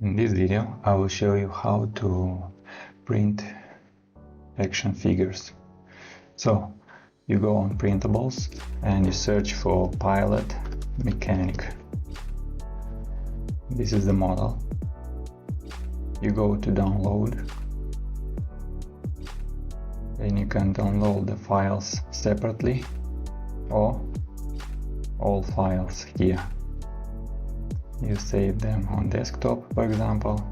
In this video, I will show you how to print action figures. So, you go on printables and you search for Pilot Mechanic. This is the model. You go to download and you can download the files separately or all files here. You save them on desktop, for example,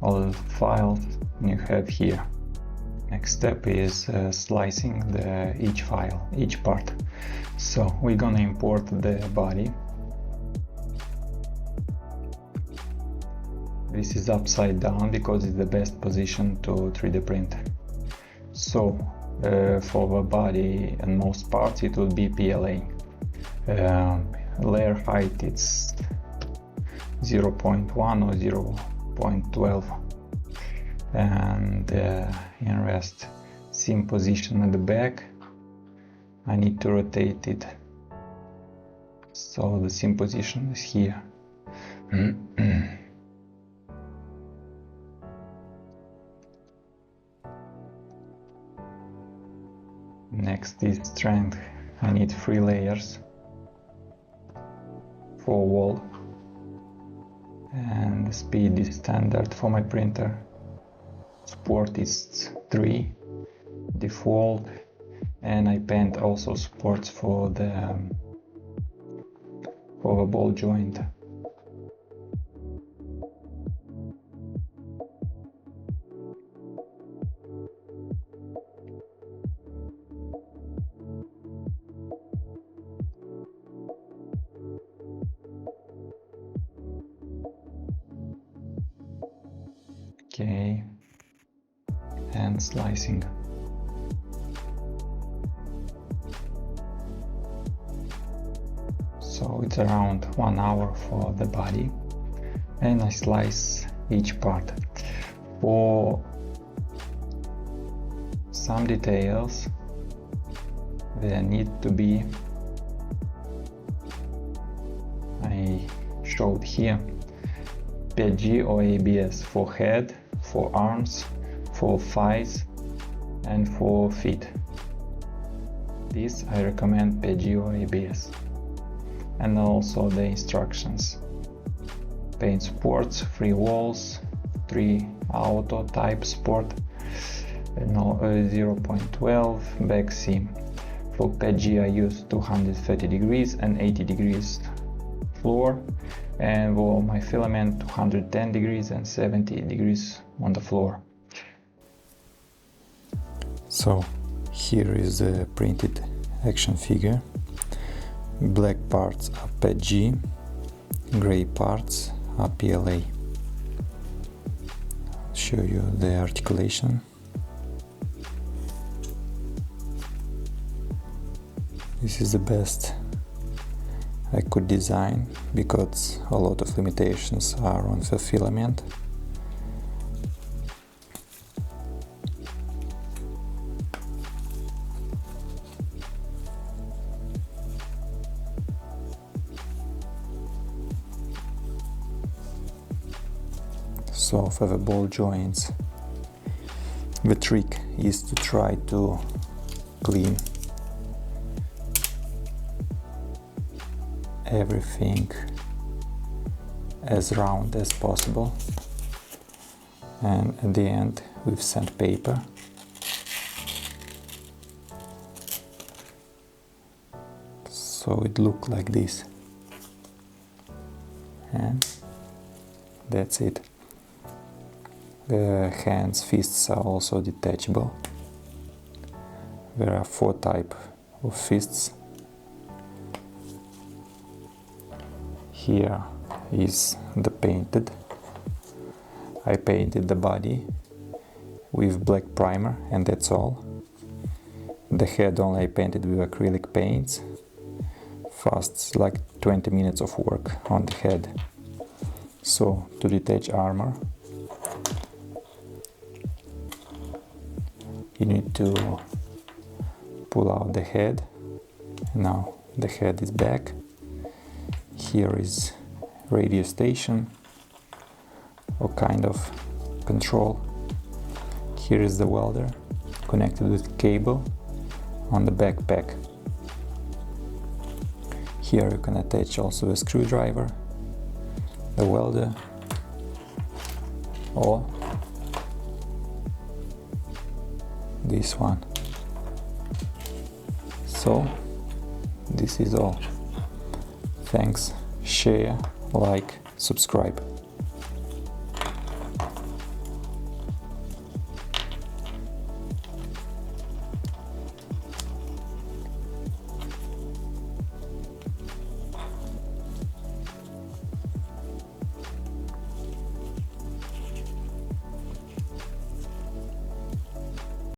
all the files you have here. Next step is slicing each file, each part. So we're gonna import the body. This is upside down because it's the best position to 3D print. So for the body and most parts it will be PLA. Layer height it's 0.1 or 0.12, and in rest seam position at the back I need to rotate it, so the seam position is here. Next is strength. I need 3 layers for wall, and the speed is standard for my printer. Support is 3 default, and I paint also supports for the ball joint. Okay, and slicing. So it's around 1 hour for the body, and I slice each part. For some details there need to be, I showed here, PETG or ABS for head, for arms, for thighs and for feet. This I recommend PETG or ABS. And also the instructions. Paint supports, 3 walls, 3 auto type support, 0.12 back seam. For PETG I use 230 degrees and 80 degrees floor, and for my filament 210 degrees and 70 degrees on the floor. So here is the printed action figure. Black parts are PETG, gray parts are PLA. I'll show you the articulation. This is the best I could design because a lot of limitations are on the filament. So for the ball joints, the trick is to try to clean everything as round as possible, and at the end with sandpaper so it looks like this, and that's it. The hands, fists are also detachable. There are 4 types of fists. Here is the painted. I painted the body with black primer and that's all. The head only I painted with acrylic paints. Fast, like 20 minutes of work on the head. So to detach armor, you need to pull out the head. Now the head is back. Here is radio station, or kind of control. Here is the welder connected with cable on the backpack. Here you can attach also a screwdriver, the welder, or this one. So this is all. Thanks, share, like, subscribe.